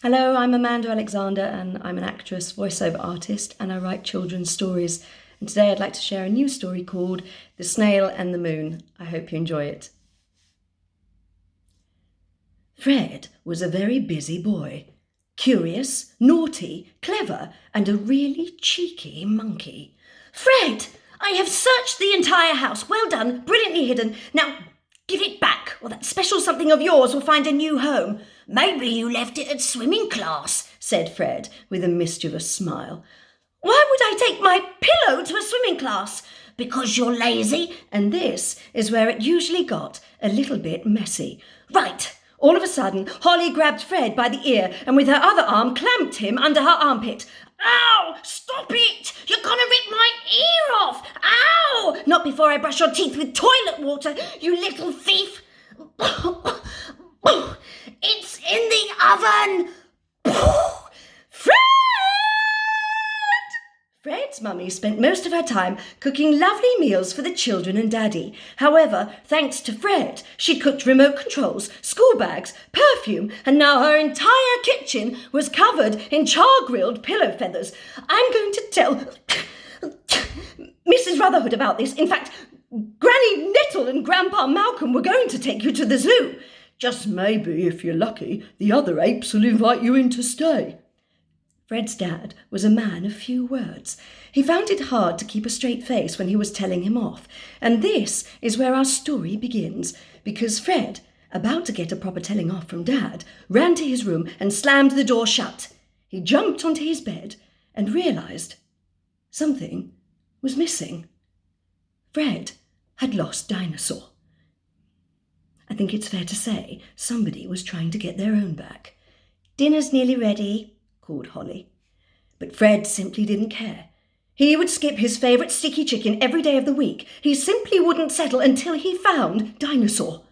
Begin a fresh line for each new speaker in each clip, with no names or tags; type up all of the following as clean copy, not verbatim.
Hello, I'm Amanda Alexander and I'm an actress, voiceover artist, and I write children's stories. And today I'd like to share a new story called The Snail and the Moon. I hope you enjoy it. Fred was a very busy boy. Curious, naughty, clever, and a really cheeky monkey. Fred, I have searched the entire house. Well done, brilliantly hidden. Now give it back, or that special something of yours will find a new home. Maybe you left it at swimming class, said Fred, with a mischievous smile. Why would I take my pillow to a swimming class? Because you're lazy. And this is where it usually got a little bit messy. Right. All of a sudden, Holly grabbed Fred by the ear and with her other arm clamped him under her armpit. Ow! Stop it! You're gonna rip my ear off! Ow! Not before I brush your teeth with toilet water, you little thief! It's in the oven! Fred! Fred's mummy spent most of her time cooking lovely meals for the children and Daddy. However, thanks to Fred, she'd cooked remote controls, school bags, perfume, and now her entire kitchen was covered in char-grilled pillow feathers. I'm going to tell Mrs. Rutherhood about this. In fact, Granny Nettle and Grandpa Malcolm were going to take you to the zoo. Just maybe, if you're lucky, the other apes will invite you in to stay. Fred's dad was a man of few words. He found it hard to keep a straight face when he was telling him off. And this is where our story begins, because Fred, about to get a proper telling off from Dad, ran to his room and slammed the door shut. He jumped onto his bed and realised something was missing. Fred had lost Dinosaur. I think it's fair to say somebody was trying to get their own back. Dinner's nearly ready, called Holly. But Fred simply didn't care. He would skip his favourite sticky chicken every day of the week. He simply wouldn't settle until he found Dinosaur.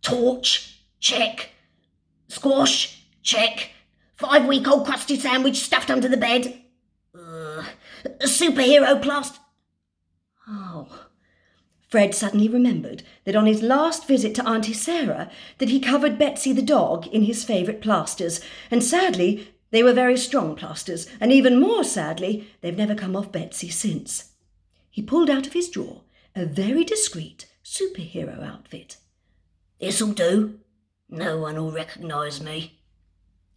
Torch, check. Squash, check. 5-week-old crusty sandwich stuffed under the bed. Superhero plaster. Oh. Fred suddenly remembered that on his last visit to Auntie Sarah that he covered Betsy the dog in his favourite plasters, and sadly they were very strong plasters, and even more sadly they've never come off Betsy since. He pulled out of his drawer a very discreet superhero outfit. This'll do. No one will recognise me.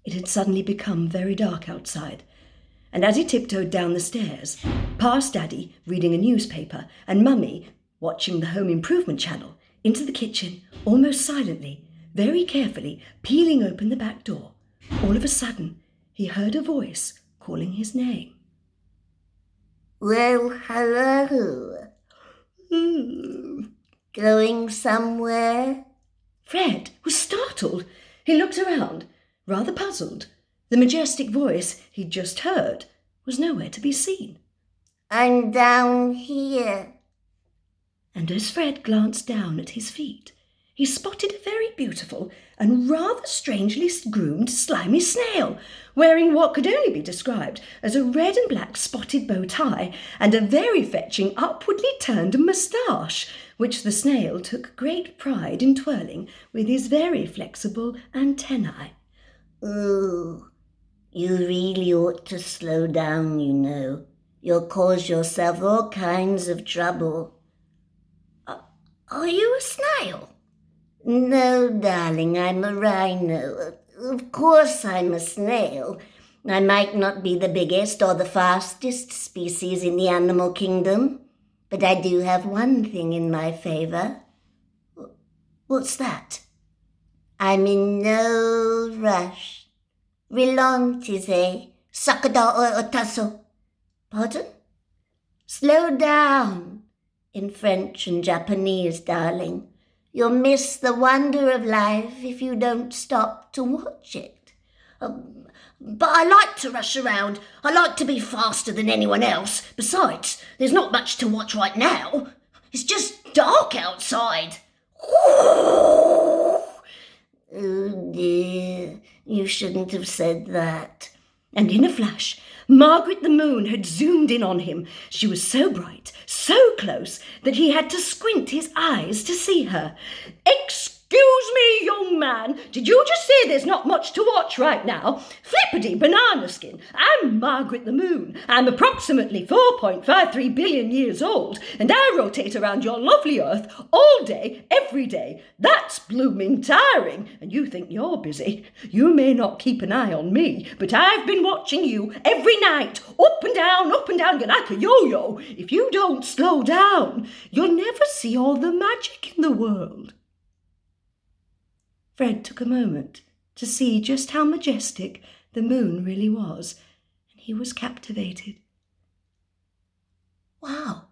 It had suddenly become very dark outside, and as he tiptoed down the stairs, past Daddy reading a newspaper and Mummy watching the Home Improvement Channel, into the kitchen, almost silently, very carefully, peeling open the back door, all of a sudden he heard a voice calling his name. Well, hello. Going somewhere? Fred was startled. He looked around, rather puzzled. The majestic voice he'd just heard was nowhere to be seen. I'm down here. And as Fred glanced down at his feet, he spotted a very beautiful and rather strangely groomed slimy snail, wearing what could only be described as a red and black spotted bow tie and a very fetching upwardly turned moustache, which the snail took great pride in twirling with his very flexible antennae. Ooh, you really ought to slow down, you know. You'll cause yourself all kinds of trouble. Are you a snail? No, darling, I'm a rhino. Of course I'm a snail. I might not be the biggest or the fastest species in the animal kingdom, but I do have one thing in my favour. What's that? I'm in no rush. Relentisez, sakada o otasso. Pardon? Slow down. In French and Japanese, darling. You'll miss the wonder of life if you don't stop to watch it. But I like to rush around. I like to be faster than anyone else. Besides, there's not much to watch right now. It's just dark outside. Oh dear, you shouldn't have said that. And in a flash, Margaret the Moon had zoomed in on him. She was so bright, so close, that he had to squint his eyes to see her. Excuse Excuse me, young man, did you just say there's not much to watch right now? Flippity banana skin, I'm Margaret the Moon. I'm approximately 4.53 billion years old, and I rotate around your lovely Earth all day, every day. That's blooming tiring, and you think you're busy. You may not keep an eye on me, but I've been watching you every night, up and down, you're like a yo-yo. If you don't slow down, you'll never see all the magic in the world. Fred took a moment to see just how majestic the moon really was, and he was captivated. Wow,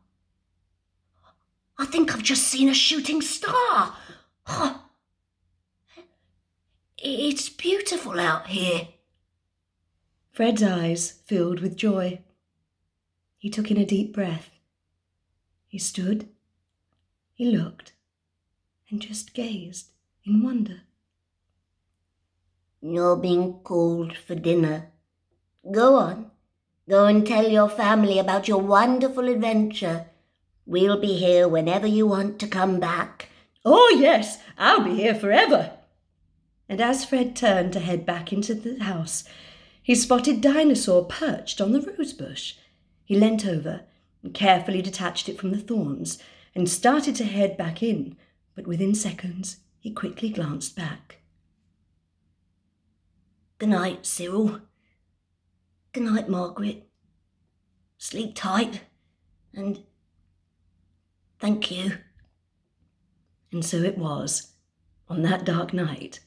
I think I've just seen a shooting star. Oh, it's beautiful out here. Fred's eyes filled with joy. He took in a deep breath. He stood, he looked, and just gazed in wonder. You're being called for dinner. Go on. Go and tell your family about your wonderful adventure. We'll be here whenever you want to come back. Oh, yes, I'll be here forever. And as Fred turned to head back into the house, he spotted Dinosaur perched on the rose bush. He leant over and carefully detached it from the thorns and started to head back in, but within seconds he quickly glanced back. Good night, Cyril. Good night, Margaret. Sleep tight, and thank you. And so it was, on that dark night,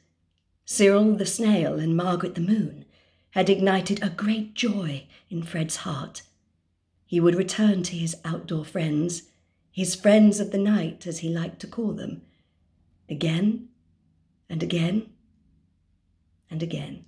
Cyril the Snail and Margaret the Moon had ignited a great joy in Fred's heart. He would return to his outdoor friends, his friends of the night as he liked to call them, again and again and again.